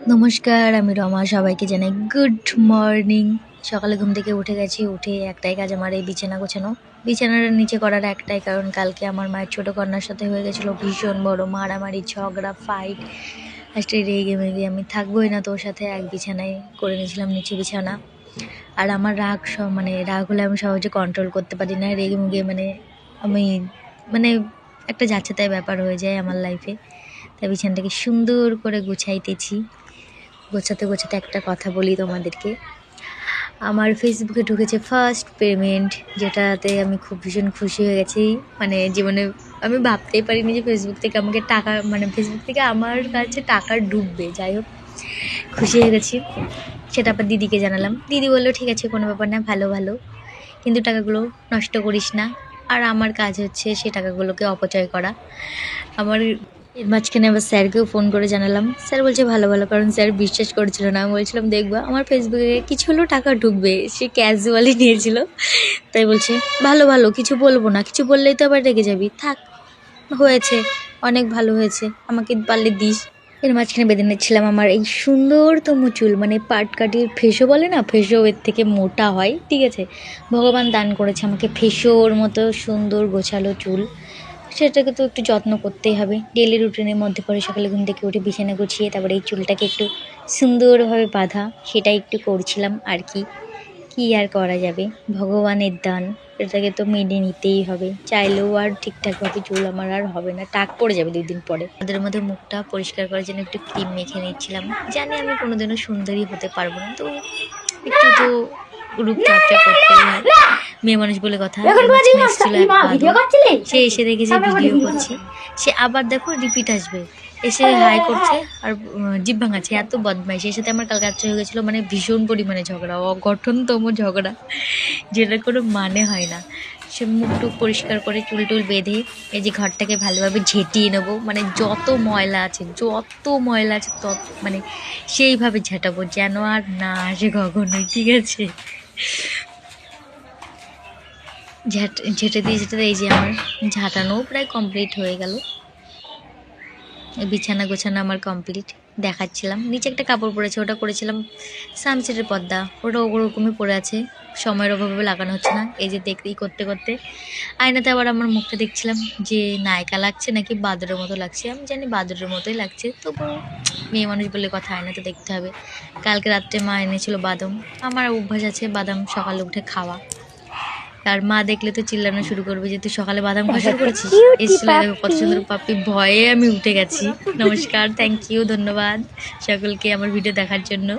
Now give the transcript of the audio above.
নমস্কার, আমি রমা। সবাইকে জানাই গুড মর্নিং। সকালে ঘুম থেকে উঠে গেছি। উঠে একটাই কাজ আমার, এই বিছানা গোছানো। বিছানার নিচে করার একটাই কারণ, কালকে আমার মায়ের ছোটো কন্যার সাথে হয়ে গেছিলো ভীষণ বড় মারামারি, ঝগড়া, ফাইট। লাস্টে রেগে মেগে আমি থাকবোই না তোর সাথে, এক বিছানায় করে নিয়েছিলাম নিচে বিছানা। আর আমার রাগ রাগ হলে আমি সহজে কন্ট্রোল করতে পারি না। রেগে মেগে আমি মানে একটা যাচ্ছে তাই ব্যাপার হয়ে যায় আমার লাইফে। তাই বিছানাটাকে সুন্দর করে গুছাইতেছি। গোছাতে গোছাতে একটা কথা বলি তোমাদেরকে। আমার ফেসবুকে ঢুকেছে ফার্স্ট পেমেন্ট, যেটাতে আমি খুব ভীষণ খুশি হয়ে গেছি। জীবনে আমি ভাবতেই পারিনি যে ফেসবুক থেকে আমাকে টাকা ফেসবুক থেকে আমার কাছে টাকা ঢুকবে। যাই হোক, খুশি হয়ে গেছি। সেটা আবার দিদিকে জানালাম। দিদি বললো ঠিক আছে, কোনো ব্যাপার না, ভালো ভালো, কিন্তু টাকাগুলো নষ্ট করিস না। আর আমার কাজ হচ্ছে সে টাকাগুলোকে অপচয় করা। আমার এর মাঝখানে আবার স্যারকেও ফোন করে জানালাম। স্যার বলছে ভালো ভালো, কারণ স্যার বিশ্বাস করেছিল না। আমি বলছিলাম দেখবা আমার ফেসবুকে কিছু হলেও টাকা ঢুকবে, সে ক্যাজুয়ালি নিয়েছিল। তাই বলছে ভালো ভালো, কিছু বলবো না, কিছু বললেই তো আবার রেগে যাবি, থাক। হয়েছে, অনেক ভালো হয়েছে, আমাকে পারলে দিস। এর মাঝখানে বেঁধে নিচ্ছিলাম আমার এই সুন্দরতম চুল, পাট কাটির ফেসো বলে না, ফেসো এর থেকে মোটা হয়, ঠিক আছে। ভগবান দান করেছে আমাকে ফেসোর মতো সুন্দর গোছালো চুল। সেটাকে তো একটু যত্ন করতেই হবে। ডেলি রুটিনের মধ্যে পড়ে সকালে ঘুম থেকে উঠে বিছানা গুছিয়ে তারপরে এই চুলটাকে একটু সুন্দরভাবে বাঁধা, সেটাই একটু করছিলাম আর কি। কী আর করা যাবে, ভগবানের দান, এটাকে তো মেনে নিতেই হবে। চাইলেও আর ঠিকঠাকভাবে চুল আমার আর হবে না, টাক পড়ে যাবে 2 দিন পরে। তাদের মধ্যে মুখটা পরিষ্কার করার জন্য একটু ক্রিম মেখে নিচ্ছিলাম। জানি আমি কোনোদিনও সুন্দরী হতে পারবো না, তো একটু তো রূপচর্চা করতেই হয়, মেয়ে মানুষ বলে কথা। সে এসে দেখেছে ভিডিও করছি, সে আবার দেখো রিপিট আসবে, এসে হাই করছে আর জিভ ভাঙাচ্ছে। এত বদমাইশ, এর সাথে আমার কাল রাত্রে হয়ে গেছিলো, ভীষণ পরিমাণে ঝগড়া, অগঠনতম ঝগড়া, যেটার কোনো মানে হয় না। সে মুখ টুক পরিষ্কার করে চুল টুল বেঁধে এই যে ঘরটাকে ভালোভাবে ঝেঁটিয়ে নেবো, যত ময়লা আছে তত সেইভাবে ঝাঁটাবো যেন আর না আসে কখনোই, ঠিক আছে। ঝেঁটে দিয়ে এই যে আমার ঝাঁটানো প্রায় কমপ্লিট হয়ে গেল। বিছানা গোছানো আমার কমপ্লিট। দেখাচ্ছিলাম নিচে একটা কাপড় পরেছে, ওটা করেছিলাম সানসেটের পর্দা, ওটা ওরকমই পড়ে আছে, সময়ের অভাবে লাগানো হচ্ছে না। এই যে দেখতেই করতে করতে আয়নাতে আবার আমার মুখটা দেখছিলাম যে নায়িকা লাগছে নাকি বাদরের মতো লাগছে। আমি জানি বাদরের মতোই লাগছে, তবু মেয়ে মানুষ বলে কথা, আয়নাতে দেখতে হবে। কালকে রাত্রে মা এনেছিল বাদাম, আমার অভ্যাস আছে বাদাম সকালে উঠে খাওয়া। আর মা দেখলে তো চিল্লানো শুরু করবে যে তুই সকালে বাদাম খাওয়া শুরু করেছিস। এসেছিল দেখো কত সুন্দর পাপ্পি, ভয়ে আমি উঠে গেছি। নমস্কার, থ্যাংক ইউ, ধন্যবাদ সকলকে আমার ভিডিও দেখার জন্য।